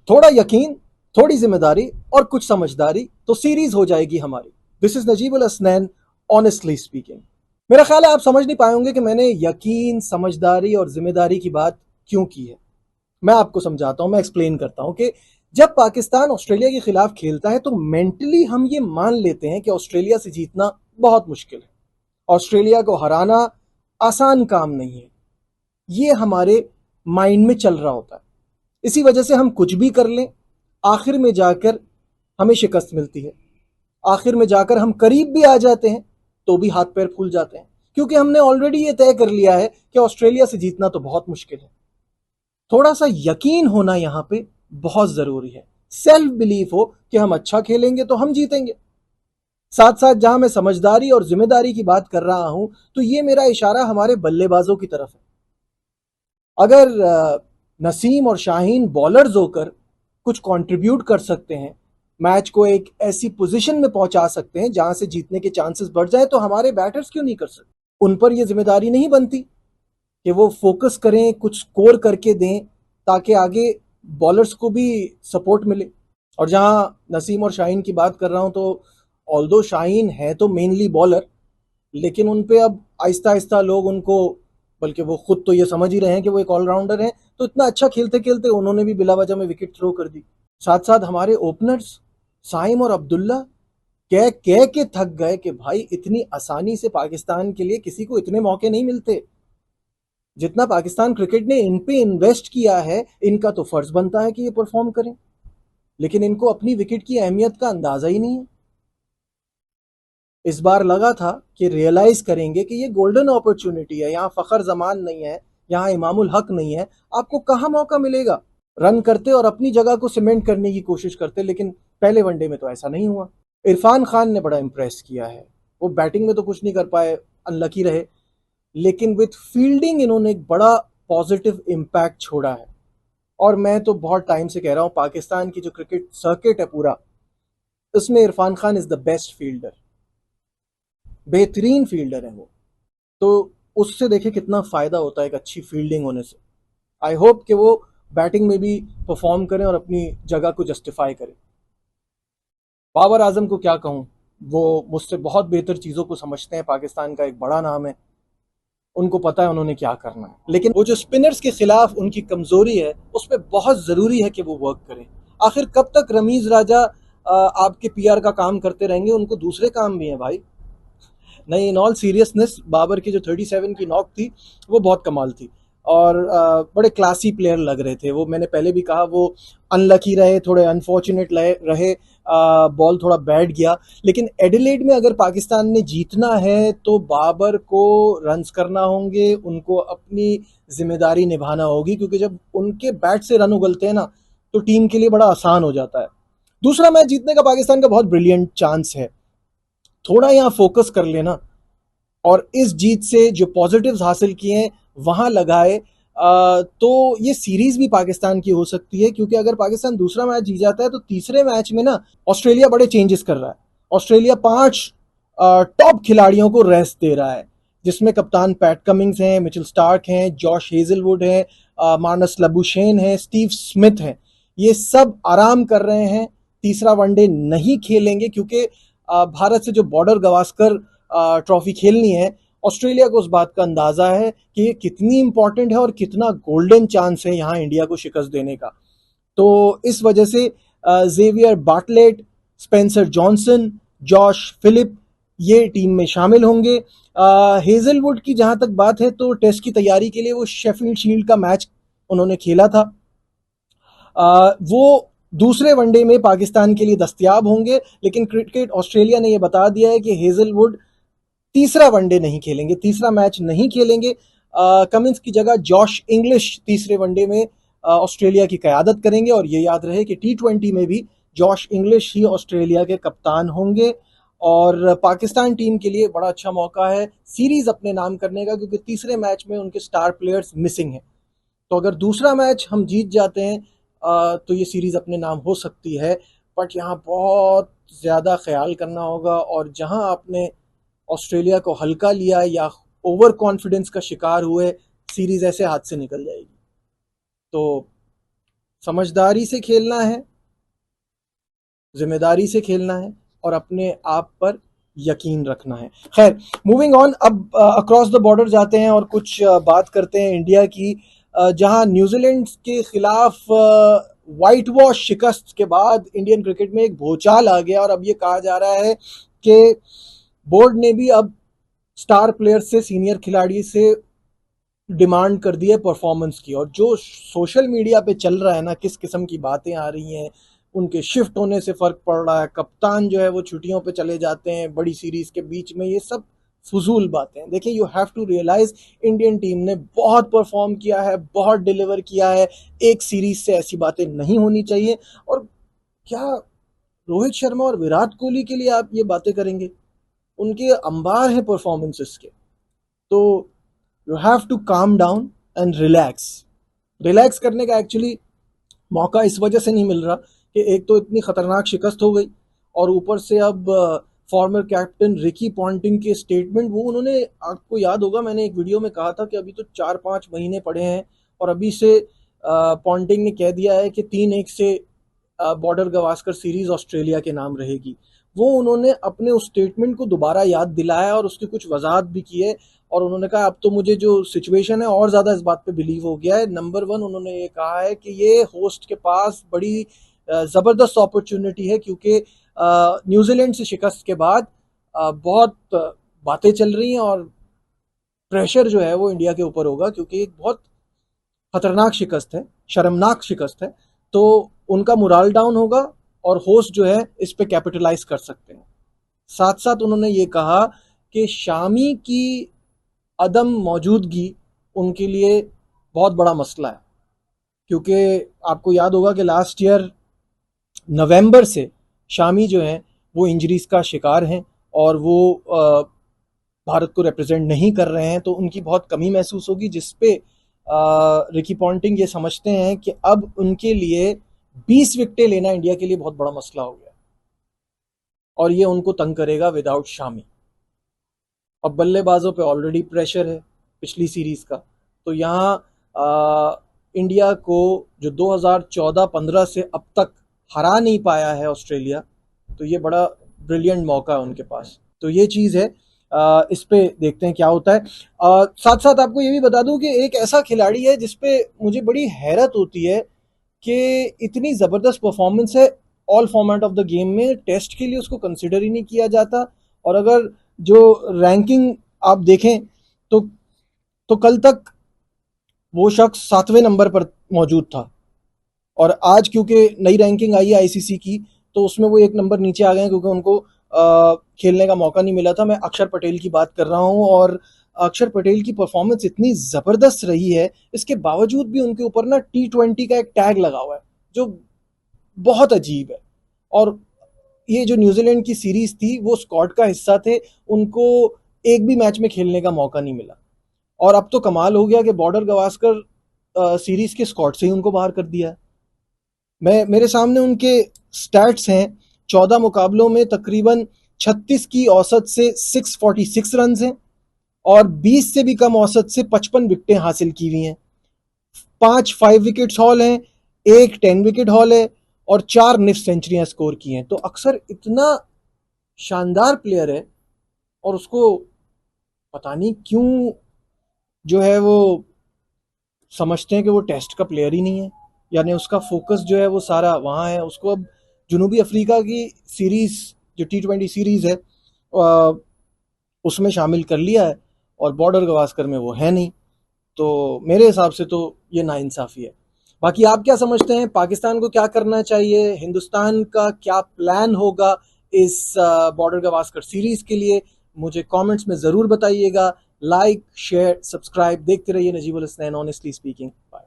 थोड़ा यकीन, थोड़ी जिम्मेदारी और कुछ समझदारी तो सीरीज हो जाएगी हमारी। This is Najibul Hasnain, honestly speaking. मेरा ख्याल है आप समझ नहीं पाए होंगे कि मैंने यकीन, समझदारी और जिम्मेदारी की बात क्यों की है। मैं आपको समझाता हूं, मैं एक्सप्लेन करता हूं कि जब पाकिस्तान ऑस्ट्रेलिया के खिलाफ खेलता है तो मेंटली हम ये मान लेते हैं कि ऑस्ट्रेलिया से जीतना बहुत मुश्किल है, ऑस्ट्रेलिया को हराना आसान काम नहीं है। ये हमारे माइंड में चल रहा होता है। इसी वजह से हम कुछ भी कर लें, आखिर में जाकर हमें शिकस्त मिलती है। आखिर में जाकर हम करीब भी आ जाते हैं तो भी हाथ पैर फूल जाते हैं, क्योंकि हमने ऑलरेडी ये तय कर लिया है कि ऑस्ट्रेलिया से जीतना तो बहुत मुश्किल है। थोड़ा सा यकीन होना यहां पे बहुत जरूरी है। सेल्फ बिलीफ हो कि हम अच्छा खेलेंगे तो हम जीतेंगे। साथ साथ जहां मैं समझदारी और जिम्मेदारी की बात कर रहा हूं, तो ये मेरा इशारा हमारे बल्लेबाजों की तरफ है। अगर नसीम और शाहीन बॉलर्स होकर कुछ कंट्रीब्यूट कर सकते हैं, मैच को एक ऐसी पोजीशन में पहुंचा सकते हैं जहां से जीतने के चांसेस बढ़ जाए, तो हमारे बैटर्स क्यों नहीं कर सकते? उन पर यह जिम्मेदारी नहीं बनती कि वो फोकस करें, कुछ स्कोर करके दें, ताकि आगे बॉलर्स को भी सपोर्ट मिले। और जहां नसीम और शाहीन की बात कर रहा हूं, तो ऑल्दो शाहीन है तो मेनली बॉलर, लेकिन उन पे अब आहिस्ता आहिस्ता लोग उनको, बल्कि वो खुद तो ये समझ ही रहे हैं कि वो एक ऑलराउंडर हैं, तो इतना अच्छा खेलते खेलते उन्होंने भी बिला वजह में विकेट थ्रो कर दी। साथ साथ हमारे ओपनर्स साइम और अब्दुल्ला कह कह के थक गए कि भाई इतनी आसानी से पाकिस्तान के लिए किसी को इतने मौके नहीं मिलते। जितना पाकिस्तान क्रिकेट ने इन पे इन्वेस्ट किया है, इनका तो फर्ज बनता है कि ये परफॉर्म करें, लेकिन इनको अपनी विकेट की अहमियत का अंदाजा ही नहीं है। इस बार लगा था कि रियलाइज करेंगे कि ये गोल्डन अपॉर्चुनिटी है, यहाँ फखर जमान नहीं है, यहाँ इमामुल हक नहीं है, आपको कहाँ मौका मिलेगा। रन करते और अपनी जगह को सीमेंट करने की कोशिश करते, लेकिन पहले वनडे में तो ऐसा नहीं हुआ। इरफान खान ने बड़ा इंप्रेस किया है। वो बैटिंग में तो कुछ नहीं कर पाए, अनलकी रहे, लेकिन विथ फील्डिंग इन्होंने एक बड़ा पॉजिटिव इम्पैक्ट छोड़ा है। और मैं तो बहुत टाइम से कह रहा हूँ, पाकिस्तान की जो क्रिकेट सर्किट है पूरा, उसमें Irfan Khan is the best fielder, बेहतरीन फील्डर है वो। तो उससे देखे कितना फायदा होता है एक अच्छी फील्डिंग होने से। आई होप कि वो बैटिंग में भी परफॉर्म करें और अपनी जगह को जस्टिफाई करें। बाबर आजम को क्या कहूँ, वो मुझसे बहुत बेहतर चीज़ों को समझते हैं, पाकिस्तान का एक बड़ा नाम है, उनको पता है उन्होंने क्या करना है। लेकिन वो जो स्पिनर्स के खिलाफ उनकी कमजोरी है, उस पर बहुत जरूरी है कि वो वर्क करें। आखिर कब तक रमीज राजा आपके पीआर का काम करते रहेंगे? उनको दूसरे काम भी हैं भाई। नहीं, इन ऑल सीरियसनेस, बाबर की जो 37 की नॉक थी वो बहुत कमाल थी, और बड़े क्लासी प्लेयर लग रहे थे वो। मैंने पहले भी कहा, वो अनलकी रहे, थोड़े अनफॉर्चुनेट रहे, बॉल थोड़ा बैठ गया। लेकिन एडिलेड में अगर पाकिस्तान ने जीतना है तो बाबर को रन्स करना होंगे, उनको अपनी जिम्मेदारी निभाना होगी, क्योंकि जब उनके बैट से रन उगलते हैं ना, तो टीम के लिए बड़ा आसान हो जाता है। दूसरा मैच जीतने का पाकिस्तान का बहुत ब्रिलियंट चांस है। थोड़ा यहाँ फोकस कर लेना और इस जीत से जो पॉजिटिव्स हासिल किए हैं वहां लगाए, तो ये सीरीज भी पाकिस्तान की हो सकती है। क्योंकि अगर पाकिस्तान दूसरा मैच जीत जाता है तो तीसरे मैच में ना ऑस्ट्रेलिया बड़े चेंजेस कर रहा है। ऑस्ट्रेलिया 5 टॉप खिलाड़ियों को रेस्ट दे रहा है, जिसमें कप्तान पैट कमिंग्स हैं, मिचेल स्टार्क हैं, जॉश हेजलवुड है, मार्नस लबुशेन है, स्टीव स्मिथ है। ये सब आराम कर रहे हैं, तीसरा वनडे नहीं खेलेंगे, क्योंकि भारत से जो बॉर्डर गवास्कर ट्रॉफी खेलनी है, ऑस्ट्रेलिया को उस बात का अंदाजा है कि ये कितनी इंपॉर्टेंट है और कितना गोल्डन चांस है यहाँ इंडिया को शिकस्त देने का। तो इस वजह से Xavier Bartlett, Spencer Johnson, Josh Philippe ये टीम में शामिल होंगे। हेजलवुड की जहां तक बात है, तो टेस्ट की तैयारी के लिए वो शेफील्ड शील्ड का मैच उन्होंने खेला था। वो दूसरे वनडे में पाकिस्तान के लिए दस्तयाब होंगे, लेकिन क्रिकेट ऑस्ट्रेलिया ने यह बता दिया है कि हेजलवुड तीसरा वनडे नहीं खेलेंगे, तीसरा मैच नहीं खेलेंगे। कमिंस की जगह जॉश इंग्लिश तीसरे वनडे में ऑस्ट्रेलिया की क़यादत करेंगे। और ये याद रहे कि T20 में भी जॉश इंग्लिश ही ऑस्ट्रेलिया के कप्तान होंगे। और पाकिस्तान टीम के लिए बड़ा अच्छा मौका है सीरीज अपने नाम करने का, क्योंकि तीसरे मैच में उनके स्टार प्लेयर्स मिसिंग हैं। तो अगर दूसरा मैच हम जीत जाते हैं, तो ये सीरीज अपने नाम हो सकती है। बट यहाँ बहुत ज़्यादा ख्याल करना होगा, और जहाँ आपने ऑस्ट्रेलिया को हल्का लिया या ओवर कॉन्फिडेंस का शिकार हुए, सीरीज ऐसे हाथ से निकल जाएगी। तो समझदारी से खेलना है, जिम्मेदारी से खेलना है और अपने आप पर यकीन रखना है। खैर, मूविंग ऑन, अब अक्रॉस द बॉर्डर जाते हैं और कुछ बात करते हैं इंडिया की, जहां न्यूजीलैंड के खिलाफ वाइट वॉश शिकस्त के बाद इंडियन क्रिकेट में एक भूचाल आ गया और अब ये कहा जा रहा है कि बोर्ड ने भी अब स्टार प्लेयर से, सीनियर खिलाड़ी से डिमांड कर दी है परफॉर्मेंस की। और जो सोशल मीडिया पे चल रहा है ना, किस किस्म की बातें आ रही हैं, उनके शिफ्ट होने से फर्क पड़ रहा है, कप्तान जो है वो छुट्टियों पे चले जाते हैं बड़ी सीरीज के बीच में, ये सब फजूल बातें हैं। देखिए, you have to realize Indian team ने बहुत परफॉर्म किया है, बहुत डिलीवर किया है, एक सीरीज से ऐसी बातें नहीं होनी चाहिए। और क्या रोहित शर्मा और विराट कोहली के लिए आप ये बातें करेंगे? उनके अंबार है परफॉर्मेंसेस के। तो you have to calm down and relax. Relax करने का एक्चुअली मौका इस वजह से नहीं मिल रहा कि एक तो इतनी खतरनाक शिकस्त हो गई और ऊपर से अब फॉर्मर कैप्टन रिकी पॉन्टिंग के स्टेटमेंट, वो उन्होंने, आपको याद होगा मैंने एक वीडियो में कहा था कि अभी तो 4-5 महीने पड़े हैं और अभी से पॉन्टिंग ने कह दिया है कि 3-1 से बॉर्डर गवास्कर सीरीज ऑस्ट्रेलिया के नाम रहेगी। वो उन्होंने अपने उस स्टेटमेंट को दोबारा याद दिलाया और उसकी कुछ वजाहत भी की है और उन्होंने कहा अब तो मुझे जो सिचुएशन है और ज़्यादा इस बात पे बिलीव हो गया है। नंबर 1, उन्होंने ये कहा है कि ये होस्ट के पास बड़ी ज़बरदस्त अपॉर्चुनिटी है, क्योंकि न्यूजीलैंड से शिकस्त के बाद बहुत बातें चल रही हैं और प्रेशर जो है वो इंडिया के ऊपर होगा, क्योंकि एक बहुत खतरनाक शिकस्त है, शर्मनाक शिकस्त है। तो उनका मुराल डाउन होगा और होस्ट जो है इस पे कैपिटलाइज कर सकते हैं। साथ साथ उन्होंने ये कहा कि शामी की अदम मौजूदगी उनके लिए बहुत बड़ा मसला है, क्योंकि आपको याद होगा कि लास्ट ईयर नवंबर से शामी जो हैं वो इंजरीज का शिकार हैं और वो भारत को रिप्रेजेंट नहीं कर रहे हैं, तो उनकी बहुत कमी महसूस होगी, जिसपे रिकी पॉन्टिंग ये समझते हैं कि अब उनके लिए 20 विकेटें लेना इंडिया के लिए बहुत बड़ा मसला हो गया और ये उनको तंग करेगा विदाउट शामी। अब बल्लेबाजों पे ऑलरेडी प्रेशर है पिछली सीरीज का, तो यहाँ इंडिया को जो 2014-15 से अब तक हरा नहीं पाया है ऑस्ट्रेलिया, तो ये बड़ा ब्रिलियंट मौका है उनके पास। तो ये चीज़ है, इस पे देखते हैं क्या होता है। साथ साथ आपको ये भी बता दूं कि एक ऐसा खिलाड़ी है जिसपे मुझे बड़ी हैरत होती है कि इतनी ज़बरदस्त परफॉर्मेंस है all format of the game में, टेस्ट के लिए उसको कंसिडर ही नहीं किया जाता। और अगर जो रैंकिंग आप देखें तो कल तक वो शख्स 7वें नंबर पर मौजूद था और आज क्योंकि नई रैंकिंग आई है आईसीसी की, तो उसमें वो एक नंबर नीचे आ गए हैं क्योंकि उनको खेलने का मौका नहीं मिला था। मैं अक्षर पटेल की बात कर रहा हूँ और अक्षर पटेल की परफॉर्मेंस इतनी ज़बरदस्त रही है, इसके बावजूद भी उनके ऊपर ना T20 का एक टैग लगा हुआ है जो बहुत अजीब है। और ये जो न्यूजीलैंड की सीरीज थी वो स्क्वाड का हिस्सा थे, उनको एक भी मैच में खेलने का मौका नहीं मिला। और अब तो कमाल हो गया कि बॉर्डर गवास्कर सीरीज के स्क्वाड से ही उनको बाहर कर दिया है। मेरे सामने उनके स्टैट्स हैं, 14 मुकाबलों में तकरीबन 36 की औसत से 646 रन हैं और 20 से भी कम औसत से 55 विकेटें हासिल की हुई हैं। 5 विकेट्स हॉल हैं, एक 10 विकेट हॉल है और 4 निफ्ट सेंचुरियां स्कोर की हैं। तो अक्सर इतना शानदार प्लेयर है और उसको पता नहीं क्यों जो है वो समझते हैं कि वो टेस्ट का प्लेयर ही नहीं है, यानी उसका फोकस जो है वो सारा वहाँ है। उसको अब जनूबी अफ्रीका की सीरीज जो T20 सीरीज है उसमें शामिल कर लिया है और बॉर्डर गवास्कर में वो है नहीं। तो मेरे हिसाब से तो ये नाइंसाफ़ी है। बाकी आप क्या समझते हैं, पाकिस्तान को क्या करना चाहिए, हिंदुस्तान का क्या प्लान होगा इस बॉर्डर गवास्कर सीरीज़ के लिए? मुझे कमेंट्स में ज़रूर बताइएगा। लाइक, शेयर, सब्सक्राइब, देखते रहिए Najibul Hasnain honestly speaking. Bye.